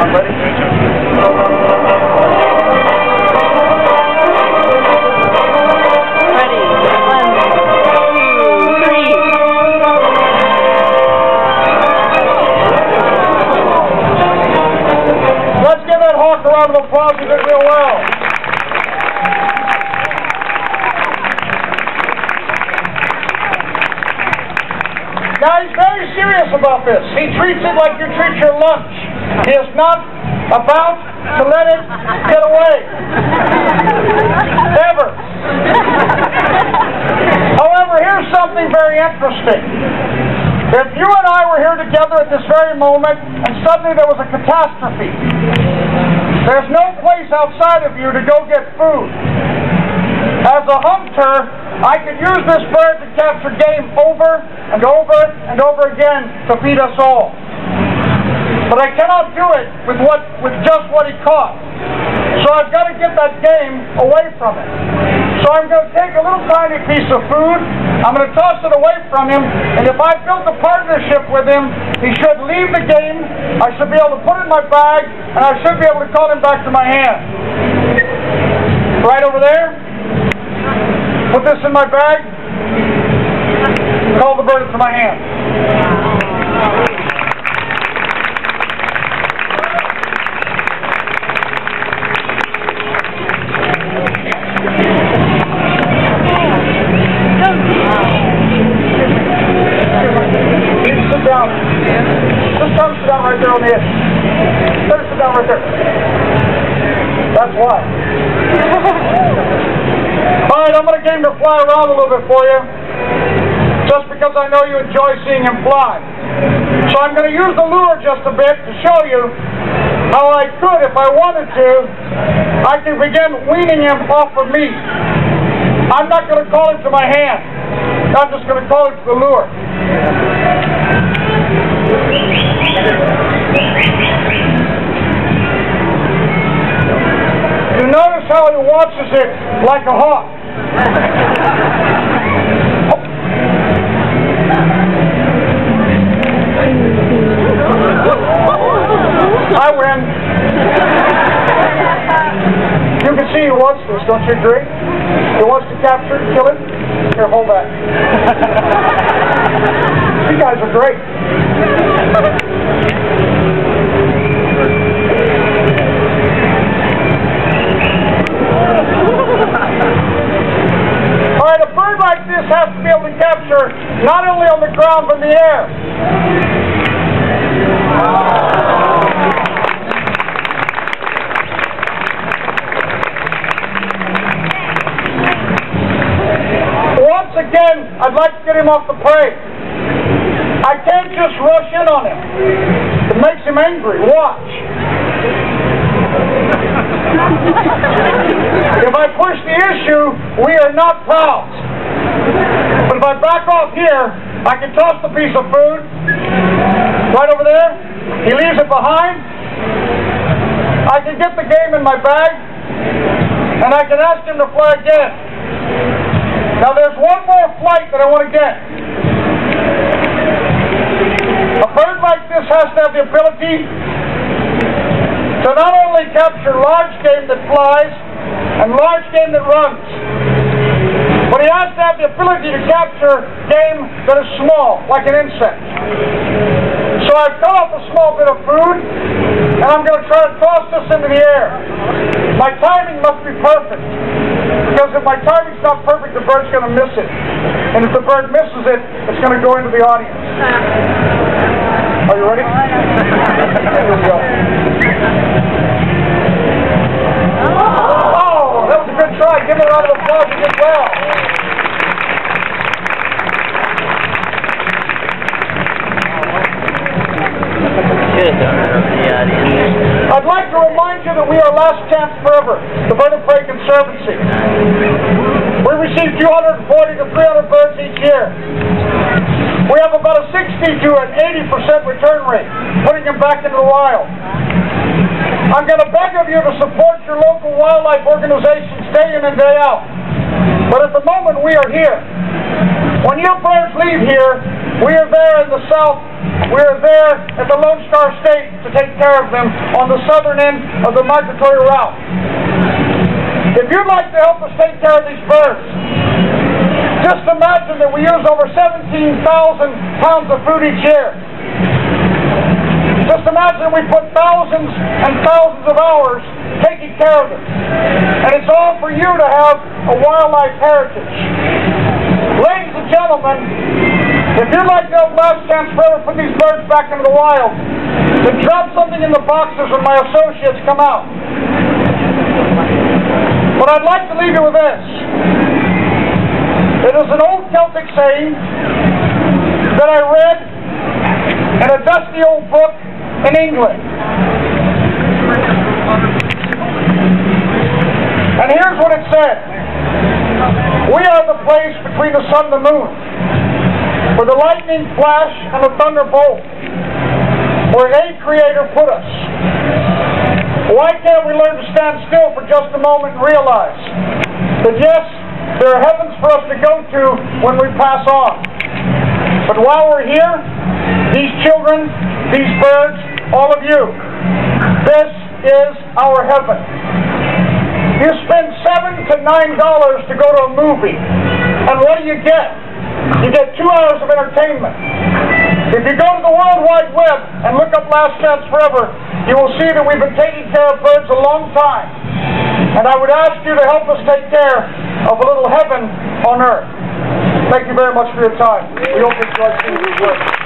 I'm ready. A round of applause. You did real well. Now he's very serious about this. He treats it like you treat your lunch. He is not about to let it get away. Ever. However, here's something very interesting. If you and I were here together at this very moment and suddenly there was a catastrophe, there's no place outside of you to go get food. As a hunter, I could use this bird to capture game over and over and over again to feed us all. But I cannot do it with just what he caught. So I've got to get that game away from it. So I'm going to take a little tiny piece of food, I'm going to toss it away from him, and if I built a partnership with him, he should leave the game, I should be able to put it in my bag, and I should be able to call him back to my hand. Right over there. Put this in my bag, call the bird to my hand. Right there on the edge. Better sit down right there. That's why. Alright, I'm going to get him to fly around a little bit for you. Just because I know you enjoy seeing him fly. So I'm going to use the lure just a bit to show you how I could, if I wanted to, I can begin weaning him off of me. I'm not going to call him to my hand. I'm just going to call him to the lure. You notice how he watches it like a hawk. I win. You can see he wants this, don't you agree? He wants to capture it, kill it. Here, hold that. You guys are great. Alright, a bird like this has to be able to capture not only on the ground but in the air. Once again, I'd like to get him off the prey. I can't just rush in on him. It makes him angry. Watch. If I push the issue, we are not pals. But if I back off here, I can toss the piece of food right over there. He leaves it behind. I can get the game in my bag, and I can ask him to fly again. Now there's one more flight that I want to get. A bird like this has to have the ability to not only capture large game that flies and large game that runs, but he has to have the ability to capture game that is small, like an insect. So I've cut off a small bit of food, and I'm going to try to toss this into the air. My timing must be perfect, because if my timing's not perfect, the bird's going to miss it. And if the bird misses it, it's going to go into the audience. Are you ready? Here we go. Oh, that was a good try. Give it a round of applause. You did well. I'd like to remind you that we are Last Chance Forever, the Bird of Prey Conservancy. We receive 240 to 300 birds each year. We have about a 60 to an 80% return rate, putting them back into the wild. I'm going to beg of you to support your local wildlife organizations day in and day out. But at the moment we are here. When your birds leave here, We are there in the south. We are there at the Lone Star State to take care of them on the southern end of the migratory route. If you'd like to help us take care of these birds, just imagine that we use over 17,000 pounds of food each year. Just imagine we put thousands and thousands of hours taking care of them. And it's all for you to have a wildlife heritage. Ladies and gentlemen, if you'd like to help Last Chance Forever put these birds back into the wild, then drop something in the boxes when my associates come out. But I'd like to leave you with this. It is an old Celtic saying that I read in a dusty old book in England. And here's what it said. We are the place between the sun and the moon, where the lightning flash and the thunderbolt, where a Creator put us. Why can't we learn to stand still for just a moment and realize that yes, there are heavens for us to go to when we pass on. But while we're here, these children, these birds, all of you, this is our heaven. You spend $7 to $9 to go to a movie, and what do you get? You get 2 hours of entertainment. If you go to the World Wide Web and look up Last Chance Forever, you will see that we've been taking care of birds a long time. And I would ask you to help us take care of a little heaven on earth. Thank you very much for your time. We hope you enjoyed seeing these works.